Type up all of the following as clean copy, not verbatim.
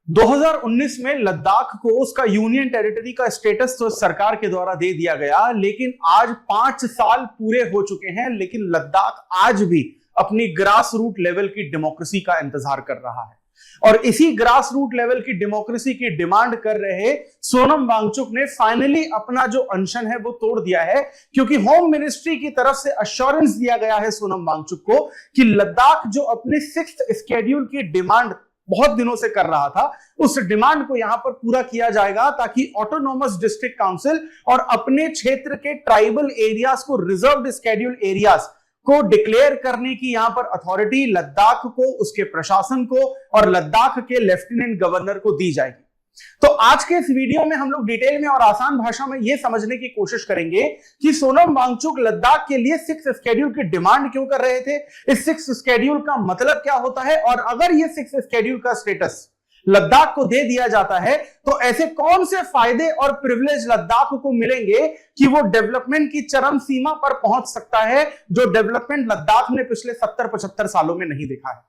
2019 में लद्दाख को उसका यूनियन टेरिटरी का स्टेटस तो सरकार के द्वारा दे दिया गया, लेकिन आज 5 साल पूरे हो चुके हैं, लेकिन लद्दाख आज भी अपनी ग्रास रूट लेवल की डेमोक्रेसी का इंतजार कर रहा है। और इसी ग्रास रूट लेवल की डेमोक्रेसी की डिमांड कर रहे सोनम वांगचुक ने फाइनली अपना जो अनशन है वो तोड़ दिया है, क्योंकि होम मिनिस्ट्री की तरफ से अश्योरेंस दिया गया है सोनम वांगचुक को कि लद्दाख जो अपने 6th शेड्यूल की डिमांड बहुत दिनों से कर रहा था, उस डिमांड को यहां पर पूरा किया जाएगा, ताकि ऑटोनोमस डिस्ट्रिक्ट काउंसिल और अपने क्षेत्र के ट्राइबल एरियाज को रिजर्व्ड शेड्यूल एरियाज को डिक्लेयर करने की यहां पर अथॉरिटी लद्दाख को, उसके प्रशासन को और लद्दाख के लेफ्टिनेंट गवर्नर को दी जाएगी। तो आज के इस वीडियो में हम लोग डिटेल में और आसान भाषा में यह समझने की कोशिश करेंगे कि सोनम वांगचुक लद्दाख के लिए 6th शेड्यूल की डिमांड क्यों कर रहे थे, इस 6th शेड्यूल का मतलब क्या होता है, और अगर ये 6th शेड्यूल का स्टेटस लद्दाख को दे दिया जाता है तो ऐसे कौन से फायदे और प्रिविलेज लद्दाख को मिलेंगे कि वो डेवलपमेंट की चरम सीमा पर पहुंच सकता है, जो डेवलपमेंट लद्दाख ने पिछले 70-75 सालों में नहीं देखा है।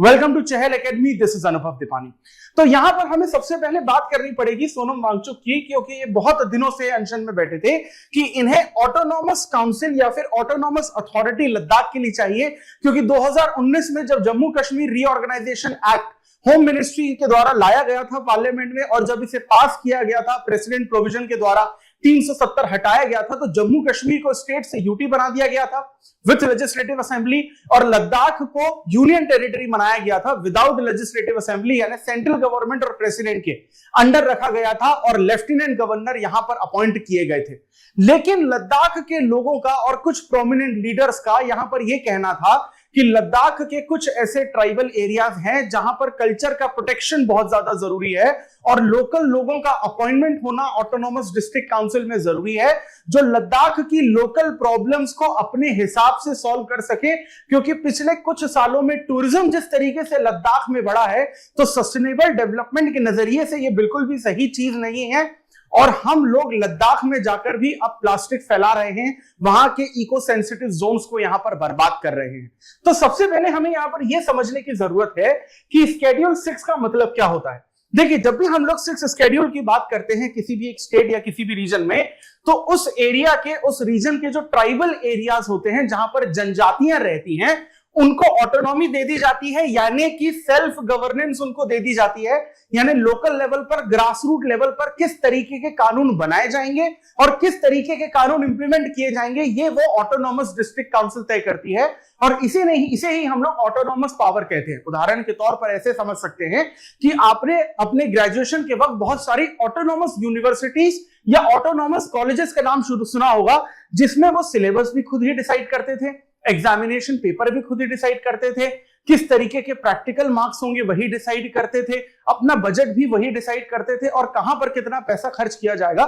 Welcome to Chahal academy, this is Anubhav Deepani. तो यहां पर हमें सबसे पहले बात करनी पड़ेगी सोनम वांगचुक की, क्योंकि ये बहुत दिनों से अनशन में बैठे थे कि इन्हें ऑटोनॉमस काउंसिल या फिर ऑटोनॉमस अथॉरिटी लद्दाख के लिए चाहिए, क्योंकि 2019 में जब Jammu Kashmir reorganisation act home ministry के द्वारा लाया गया था पार्लियामेंट में, और जब इसे पास किया गया था प्रेसिडेंट प्रोविजन के द्वारा 370 हटाया गया था, तो जम्मू कश्मीर को स्टेट से यूटी बना दिया गया था विथ लेजिस्लेटिव असेंबली, और लद्दाख को यूनियन टेरिटरी बनाया गया था विदाउट लेजिस्लेटिव असेंबली, यानी सेंट्रल गवर्नमेंट और प्रेसिडेंट के अंडर रखा गया था, और लेफ्टिनेंट गवर्नर यहां पर अपॉइंट किए गए थे। लेकिन लद्दाख के लोगों का और कुछ प्रोमिनेंट लीडर्स का यहां पर यह कहना था कि लद्दाख के कुछ ऐसे ट्राइबल एरियाज हैं जहां पर कल्चर का प्रोटेक्शन बहुत ज्यादा जरूरी है, और लोकल लोगों का अपॉइंटमेंट होना ऑटोनॉमस डिस्ट्रिक्ट काउंसिल में जरूरी है, जो लद्दाख की लोकल प्रॉब्लम्स को अपने हिसाब से सॉल्व कर सके। क्योंकि पिछले कुछ सालों में टूरिज्म जिस तरीके से लद्दाख में बढ़ा है, तो सस्टेनेबल डेवलपमेंट के नजरिए से यह बिल्कुल भी सही चीज नहीं है, और हम लोग लद्दाख में जाकर भी अब प्लास्टिक फैला रहे हैं, वहां के इको सेंसिटिव जोन्स को यहां पर बर्बाद कर रहे हैं। तो सबसे पहले हमें यहां पर यह समझने की जरूरत है कि शेड्यूल 6 का मतलब क्या होता है। देखिए, जब भी हम लोग 6th शेड्यूल की बात करते हैं किसी भी एक स्टेट या किसी भी रीजन में, तो उस एरिया के, उस रीजन के जो ट्राइबल एरियाज होते हैं जहां पर जनजातियां रहती हैं, उनको ऑटोनॉमी दे दी जाती है, यानी कि सेल्फ गवर्नेंस उनको दे दी जाती है। यानी लोकल लेवल पर, ग्रास रूट लेवल पर किस तरीके के कानून बनाए जाएंगे और किस तरीके के कानून इंप्लीमेंट किए जाएंगे, ये वो ऑटोनॉमस डिस्ट्रिक्ट काउंसिल तय करती है, और इसे ही हम लोग ऑटोनॉमस पावर कहते हैं। उदाहरण के तौर पर ऐसे समझ सकते हैं कि आपने अपने ग्रेजुएशन के वक्त बहुत सारी ऑटोनॉमस यूनिवर्सिटीज या ऑटोनॉमस कॉलेजेस का नाम सुना होगा, जिसमें वो सिलेबस भी खुद ही डिसाइड करते थे, एग्जामिनेशन पेपर भी खुद ही डिसाइड करते थे, किस तरीके के प्रैक्टिकल मार्क्स होंगे वही डिसाइड करते थे, अपना बजट भी वही डिसाइड करते थे, और कहां पर कितना पैसा खर्च किया जाएगा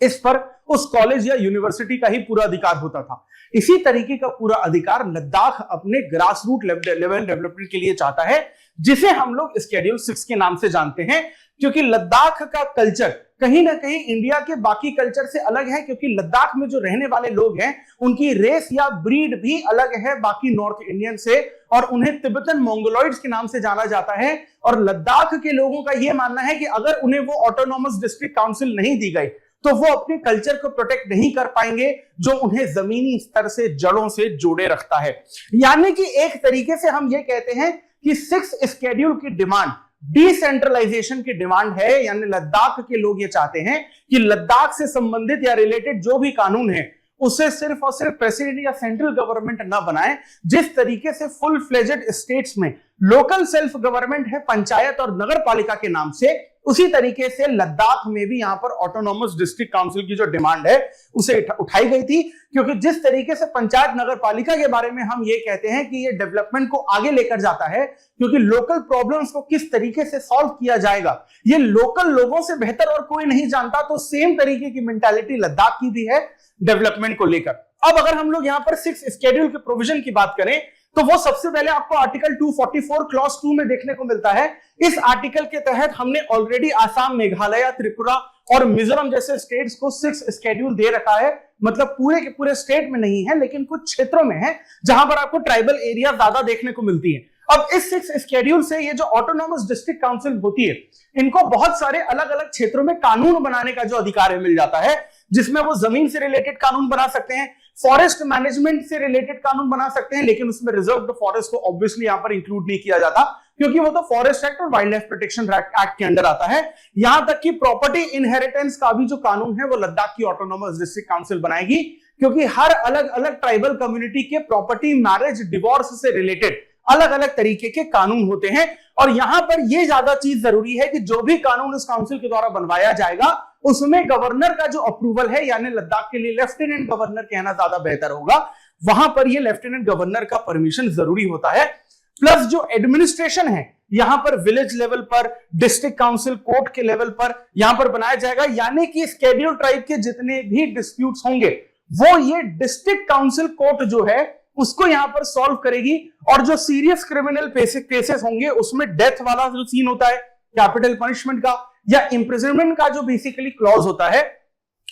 इस पर उस कॉलेज या यूनिवर्सिटी का ही पूरा अधिकार होता था। इसी तरीके का पूरा अधिकार लद्दाख अपने ग्रास रूट लेवल डेवलपमेंट के लिए चाहता है, जिसे हम लोग शेड्यूल 6 के नाम से जानते हैं। क्योंकि लद्दाख का कल्चर कहीं ना कहीं इंडिया के बाकी कल्चर से अलग है, क्योंकि लद्दाख में जो रहने वाले लोग हैं उनकी रेस या ब्रीड भी अलग है बाकी नॉर्थ इंडियन से, और उन्हें तिब्बतन मंगोलॉइड्स के नाम से जाना जाता है। और लद्दाख के लोगों का यह मानना है कि अगर उन्हें वो ऑटोनॉमस डिस्ट्रिक्ट काउंसिल नहीं दी गई तो वो अपने कल्चर को प्रोटेक्ट नहीं कर पाएंगे, जो उन्हें जमीनी स्तर से, जड़ों से जोड़े रखता है। यानी कि एक तरीके से हम ये कहते हैं कि 6th शेड्यूल की डिमांड डिसेंट्रलाइजेशन की डिमांड है, यानी लद्दाख के लोग ये चाहते हैं कि लद्दाख से संबंधित या रिलेटेड जो भी कानून है उसे सिर्फ और सिर्फ प्रेसिडेंट या सेंट्रल गवर्नमेंट ना बनाए। जिस तरीके से फुल फ्लेजेड स्टेट्स में लोकल सेल्फ गवर्नमेंट है पंचायत और नगर पालिका के नाम से, उसी तरीके से लद्दाख में भी यहां पर ऑटोनॉमस डिस्ट्रिक्ट काउंसिल की जो डिमांड है उसे उठाई गई थी। क्योंकि जिस तरीके से पंचायत नगर पालिका के बारे में हम ये कहते हैं कि ये डेवलपमेंट को आगे लेकर जाता है, क्योंकि लोकल प्रॉब्लम्स को किस तरीके से सॉल्व किया जाएगा ये लोकल लोगों से बेहतर और कोई नहीं जानता। तो सेम तरीके की मेंटालिटी लद्दाख की भी है डेवलपमेंट को लेकर। अब अगर हम लोग यहां पर 6th शेड्यूल के प्रोविजन की बात करें, तो वो सबसे पहले आपको आर्टिकल 244 क्लॉज 2 में देखने को मिलता है। इस आर्टिकल के तहत हमने ऑलरेडी आसाम, मेघालय, त्रिपुरा और मिजोरम जैसे स्टेट्स को 6th शेड्यूल दे रखा है। मतलब पूरे के पूरे स्टेट में नहीं है, लेकिन कुछ क्षेत्रों में है जहां पर आपको ट्राइबल एरिया ज्यादा देखने को मिलती है। अब इस 6 शेड्यूल से ये जो ऑटोनॉमस डिस्ट्रिक्ट काउंसिल होती है, इनको बहुत सारे अलग अलग क्षेत्रों में कानून बनाने का जो अधिकार है मिल जाता है, जिसमें वो जमीन से रिलेटेड कानून बना सकते हैं, फॉरेस्ट मैनेजमेंट से रिलेटेड कानून बना सकते हैं, लेकिन उसमें रिजर्व्ड फॉरेस्ट को ऑब्वियसली यहां पर इंक्लूड नहीं किया जाता, क्योंकि वो तो फॉरेस्ट एक्ट और वाइल्ड लाइफ प्रोटेक्शन एक्ट के अंडर आता है। यहां तक कि प्रॉपर्टी इनहेरिटेंस का भी जो कानून है वो लद्दाख की ऑटोनॉमस डिस्ट्रिक्ट काउंसिल बनाएगी, क्योंकि हर अलग अलग ट्राइबल कम्युनिटी के प्रॉपर्टी, मैरिज, डिवोर्स से रिलेटेड अलग अलग तरीके के कानून होते हैं। और यहां पर यह ज्यादा चीज जरूरी है कि जो भी कानून इस काउंसिल के द्वारा बनवाया जाएगा उसमें गवर्नर का जो अप्रूवल है, यानी लद्दाख के लिए लेफ्टिनेंट गवर्नर कहना ज्यादा बेहतर होगा, वहां पर यह लेफ्टिनेंट गवर्नर का परमिशन जरूरी होता है। प्लस जो एडमिनिस्ट्रेशन है यहां पर विलेज लेवल पर, डिस्ट्रिक्ट काउंसिल, कोर्ट के लेवल पर यहां पर बनाया जाएगा, यानी कि शेड्यूल ट्राइब के जितने भी डिस्प्यूट्स होंगे वो ये डिस्ट्रिक्ट काउंसिल कोर्ट जो है उसको यहां पर सॉल्व करेगी। और जो सीरियस क्रिमिनल केसेस होंगे उसमें डेथ वाला जो सीन होता है, कैपिटल पनिशमेंट का या इंप्रिजनमेंट का जो बेसिकली क्लॉज होता है,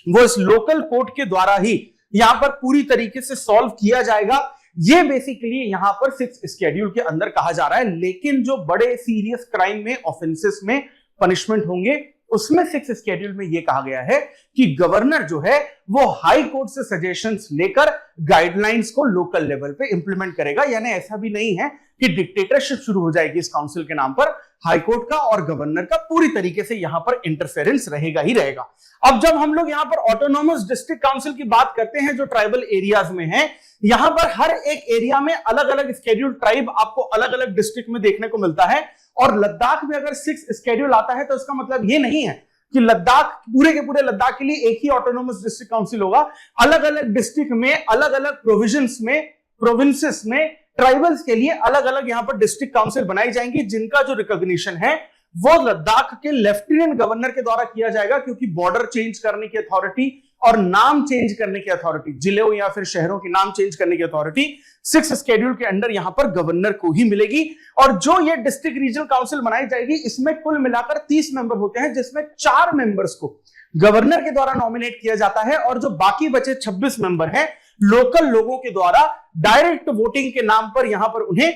वो इस लोकल कोर्ट के द्वारा ही यहां पर पूरी तरीके से सॉल्व किया जाएगा। ये बेसिकली यहां पर 6 शेड्यूल के अंदर कहा जा रहा है। लेकिन जो बड़े सीरियस क्राइम में, ऑफेंसेस में पनिशमेंट होंगे उसमें 6 शेड्यूल में यह कहा गया है कि गवर्नर जो है वो हाई कोर्ट से सजेशंस लेकर गाइडलाइंस को लोकल लेवल पे इंप्लीमेंट करेगा। यानी ऐसा भी नहीं है कि डिक्टेटरशिप शुरू हो जाएगी इस काउंसिल के नाम पर। हाई कोर्ट का और गवर्नर का पूरी तरीके से यहां पर इंटरफेरेंस रहेगा ही रहेगा। अब जब हम लोग यहां पर ऑटोनॉमस डिस्ट्रिक्ट काउंसिल की बात करते हैं जो ट्राइबल एरियाज में है, यहां पर हर एक एरिया में अलग अलग शेड्यूल ट्राइब आपको अलग अलग डिस्ट्रिक्ट में देखने को मिलता है। और लद्दाख में अगर 6 शेड्यूल आता है तो इसका मतलब ये नहीं है कि लद्दाख, पूरे के पूरे लद्दाख के लिए एक ही ऑटोनॉमस डिस्ट्रिक्ट काउंसिल होगा। अलग अलग डिस्ट्रिक्ट में, अलग अलग प्रोविजंस में, प्रोविंसेस में ट्राइबल्स के लिए अलग अलग यहां पर डिस्ट्रिक्ट काउंसिल बनाई जाएंगी, जिनका जो रिकॉग्निशन है वो लद्दाख के लेफ्टिनेंट गवर्नर के द्वारा किया जाएगा, क्योंकि बॉर्डर चेंज करने की अथॉरिटी और नाम चेंज करने की अथॉरिटी, जिलों या फिर शहरों के नाम चेंज करने की अथॉरिटी 6 शेड्यूल के अंडर यहां पर गवर्नर को ही मिलेगी। और जो ये डिस्ट्रिक्ट रीजनल काउंसिल बनाई जाएगी इसमें कुल मिलाकर 30 मेंबर होते हैं, जिसमें 4 मेंबर्स को गवर्नर के द्वारा नॉमिनेट किया जाता है और जो बाकी बचे 26 मेंबर हैं लोकल लोगों के द्वारा डायरेक्ट वोटिंग के नाम पर यहां पर उन्हें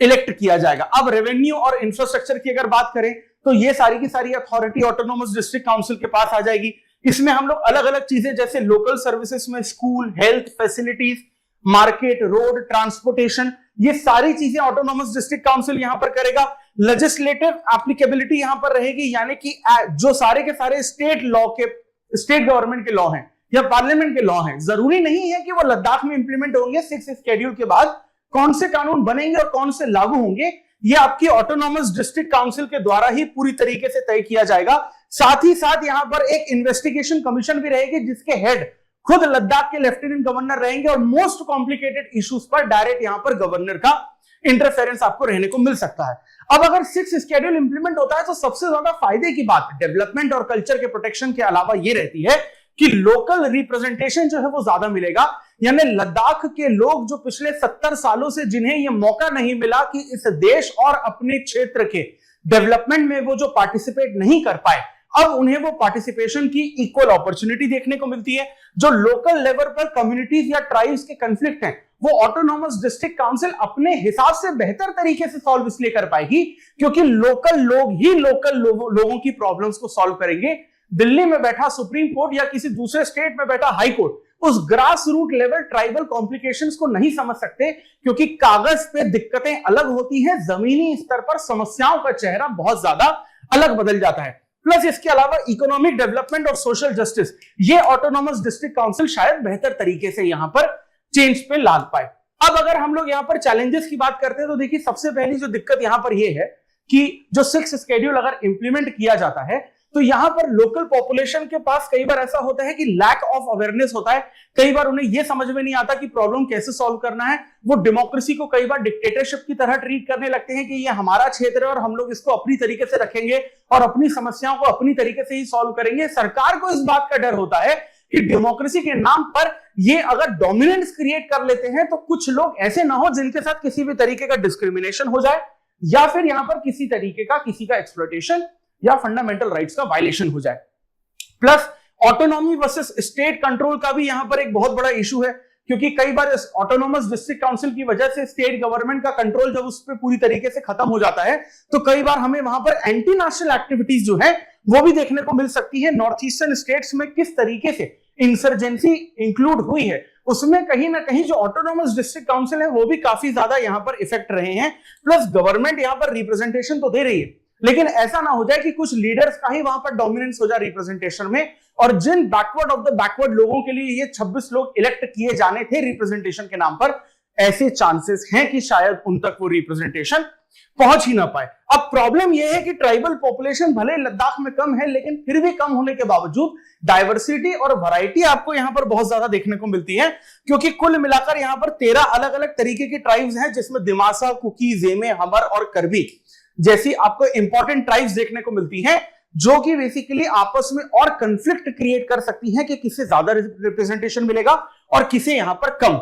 इलेक्ट किया जाएगा। अब रेवेन्यू और इंफ्रास्ट्रक्चर की अगर बात करें तो ये सारी की सारी अथॉरिटी ऑटोनॉमस डिस्ट्रिक्ट काउंसिल के पास आ जाएगी। इसमें हम लोग अलग अलग चीजें जैसे लोकल सर्विसेज में school, health facilities, market, road, transportation, ये सारी चीजें ऑटोनॉमस डिस्ट्रिक्ट काउंसिल यहां पर करेगा। लेजिस्लेटिव एप्लीकेबिलिटी यहां पर रहेगी, यानी कि जो सारे के सारे स्टेट लॉ के, स्टेट गवर्नमेंट के लॉ हैं या पार्लियामेंट के लॉ हैं, जरूरी नहीं है कि वो लद्दाख में इंप्लीमेंट होंगे। 6 शेड्यूल के बाद कौन से कानून बनेंगे और कौन से लागू होंगे ये आपकी ऑटोनॉमस डिस्ट्रिक्ट काउंसिल के द्वारा ही पूरी तरीके से तय किया जाएगा। साथ ही साथ यहां पर एक इन्वेस्टिगेशन कमीशन भी रहेगी जिसके हेड खुद लद्दाख के लेफ्टिनेंट गवर्नर रहेंगे और मोस्ट कॉम्प्लिकेटेड इश्यूज पर डायरेक्ट यहां पर गवर्नर का इंटरफेरेंस आपको रहने को मिल सकता है। अब अगर 6 शेड्यूल इंप्लीमेंट होता है तो सबसे ज्यादा फायदे की बात डेवलपमेंट और कल्चर के प्रोटेक्शन के अलावा यह रहती है कि लोकल रिप्रेजेंटेशन जो है वो ज्यादा मिलेगा। यानी लद्दाख के लोग जो पिछले 70 सालों से जिन्हें यह मौका नहीं मिला कि इस देश और अपने क्षेत्र के डेवलपमेंट में वो जो पार्टिसिपेट नहीं कर पाए, अब उन्हें वो पार्टिसिपेशन की इक्वल अपॉर्चुनिटी देखने को मिलती है। जो लोकल लेवल पर कम्युनिटीज या ट्राइब्स के कंफ्लिक्ट हैं वो ऑटोनॉमस डिस्ट्रिक्ट काउंसिल अपने हिसाब से बेहतर तरीके से सॉल्व इसलिए कर पाएगी क्योंकि लोकल लोग ही लोकल लोगों की प्रॉब्लम्स को सॉल्व करेंगे। दिल्ली में बैठा सुप्रीम कोर्ट या किसी दूसरे स्टेट में बैठा हाई कोर्ट उस grass root level tribal complications को नहीं समझ सकते, क्योंकि कागज पे दिक्कतें अलग होती हैं, जमीनी स्तर पर समस्याओं का चेहरा बहुत ज्यादा अलग बदल जाता है। प्लस इसके अलावा इकोनॉमिक डेवलपमेंट और सोशल जस्टिस ये ऑटोनॉमस डिस्ट्रिक्ट काउंसिल शायद बेहतर तरीके से यहां पर चेंज पे लाद पाए। अब अगर हम लोग यहां पर चैलेंजेस की बात करते हैं तो देखिए सबसे पहली जो दिक्कत यहां पर यह है कि जो 6 शेड्यूल अगर इंप्लीमेंट किया जाता है तो यहां पर लोकल पॉपुलेशन के पास कई बार ऐसा होता है कि लैक ऑफ अवेयरनेस होता है। कई बार उन्हें यह समझ में नहीं आता कि प्रॉब्लम कैसे सॉल्व करना है। वो डेमोक्रेसी को कई बार डिक्टेटरशिप की तरह ट्रीट करने लगते हैं कि ये हमारा क्षेत्र है और हम लोग इसको अपनी तरीके से रखेंगे और अपनी समस्याओं को अपनी तरीके से ही सॉल्व करेंगे। सरकार को इस बात का डर होता है कि डेमोक्रेसी के नाम पर ये अगर डोमिनेंस क्रिएट कर लेते हैं तो कुछ लोग ऐसे ना हो जिनके साथ किसी भी तरीके का डिस्क्रिमिनेशन हो जाए या फिर यहां पर किसी तरीके का किसी का एक्सप्लॉयटेशन या फंडामेंटल राइट्स का वायलेशन हो जाए। Plus autonomy versus state control का भी यहां पर एक बहुत बड़ा इशू है क्योंकि कई बार इस ऑटोनोमस डिस्ट्रिक्ट काउंसिल की वजह से स्टेट गवर्नमेंट का कंट्रोल जब उस पर पूरी तरीके से खत्म हो जाता है तो कई बार हमें वहां पर एंटी नेशनल एक्टिविटीज जो है वो भी देखने को मिल सकती है। नॉर्थ ईस्टर्न स्टेट्स में किस तरीके से इंसर्जेंसी इंक्लूड हुई है, उसमें कहीं ना कहीं जो ऑटोनोमस डिस्ट्रिक्ट काउंसिल है वो भी काफी ज्यादा यहां पर इफेक्ट रहे हैं। प्लस गवर्नमेंट यहां पर रिप्रेजेंटेशन तो दे रही है, लेकिन ऐसा ना हो जाए कि कुछ लीडर्स का ही वहां पर डोमिनेंस हो जाए रिप्रेजेंटेशन में, और जिन बैकवर्ड ऑफ द बैकवर्ड लोगों के लिए ये 26 लोग इलेक्ट किए जाने थे रिप्रेजेंटेशन के नाम पर, ऐसे चांसेस हैं कि शायद उन तक वो रिप्रेजेंटेशन पहुंच ही ना पाए। अब प्रॉब्लम यह है कि ट्राइबल पॉपुलेशन भले लद्दाख में कम है, लेकिन फिर भी कम होने के बावजूद डाइवर्सिटी और वैरायटी आपको यहां पर बहुत ज्यादा देखने को मिलती है, क्योंकि कुल मिलाकर यहां पर 13 अलग अलग तरीके की ट्राइब्स हैं, जिसमें दिमासा, कुकी, जेमे, हमर और करबी जैसी आपको इंपॉर्टेंट ट्राइब्स देखने को मिलती हैं, जो कि बेसिकली आपस में और कंफ्लिक्ट क्रिएट कर सकती हैं कि किसे ज्यादा रिप्रेजेंटेशन मिलेगा और किसे यहां पर कम।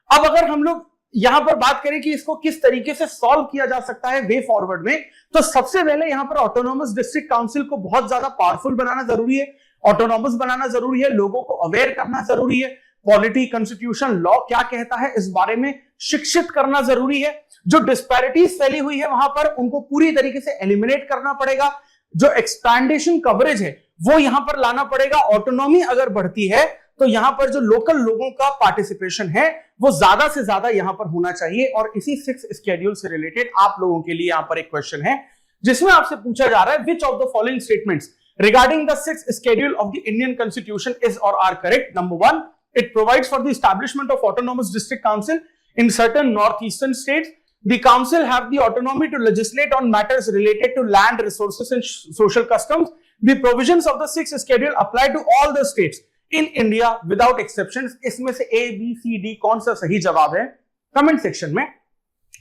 अब अगर हम लोग यहां पर बात करें कि इसको किस तरीके से सॉल्व किया जा सकता है वे फॉरवर्ड में, तो सबसे पहले यहां पर ऑटोनोमस डिस्ट्रिक्ट काउंसिल को बहुत ज्यादा पावरफुल बनाना जरूरी है, ऑटोनोमस बनाना जरूरी है, लोगों को अवेयर करना जरूरी है, पॉलिटी, कॉन्स्टिट्यूशन, लॉ क्या कहता है इस बारे में शिक्षित करना जरूरी है। जो डिस्पैरिटीज फैली हुई है वहां पर उनको पूरी तरीके से एलिमिनेट करना पड़ेगा, जो एक्सपैंडेशन कवरेज है वो यहां पर लाना पड़ेगा। ऑटोनॉमी अगर बढ़ती है तो यहां पर जो लोकल लोगों का पार्टिसिपेशन है वो ज्यादा से ज्यादा यहां पर होना चाहिए। और इसी 6 स्केड्यूल से रिलेटेड आप लोगों के लिए यहां पर एक क्वेश्चन है जिसमें आपसे पूछा जा रहा है, which of the following statements regarding the 6th schedule of the Indian Constitution is or are correct? Number 1, it provides for the establishment of autonomous district council in certain northeastern states. The council have the autonomy to legislate on matters related to land resources and social customs. The provisions of the 6th schedule apply to all the states in India without exceptions. इसमें से A, B, C, D कौन सा सही जवाब है comment section में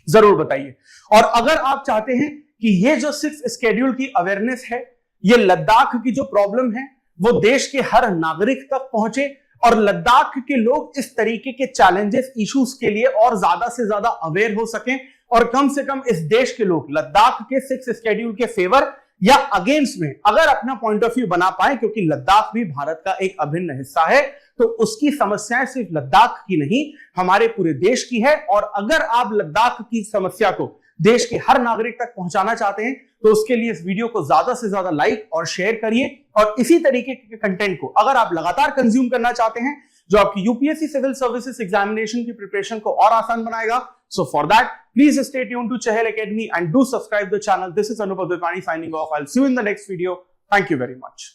जरूर बताइए। और अगर आप चाहते हैं कि ये जो 6th schedule की अवेयरनेस है, ये लद्दाख की जो प्रॉब्लम है वो देश के हर नागरिक तक पहुंचे और लद्दाख के लोग इस तरीके के चैलेंजेस, इश्यूज के लिए और ज्यादा से ज्यादा अवेयर हो सकें, और कम से कम इस देश के लोग लद्दाख के 6th schedule के फेवर या अगेंस्ट में अगर अपना पॉइंट ऑफ व्यू बना पाए, क्योंकि लद्दाख भी भारत का एक अभिन्न हिस्सा है, तो उसकी समस्याएं सिर्फ लद्दाख की नहीं हमारे पूरे देश की है। और अगर आप लद्दाख की समस्या को देश के हर नागरिक तक पहुंचाना चाहते हैं तो उसके लिए इस वीडियो को ज्यादा से ज्यादा लाइक और शेयर करिए। और इसी तरीके के कंटेंट को अगर आप लगातार कंज्यूम करना चाहते हैं जो आपकी यूपीएससी सिविल सर्विसेज एग्जामिनेशन की प्रिपरेशन को और आसान बनाएगा, so for that please stay tuned to Chahal Academy and do subscribe the channel. This is Anubhav Dipani signing off. I'll see you in the next video. Thank you very much.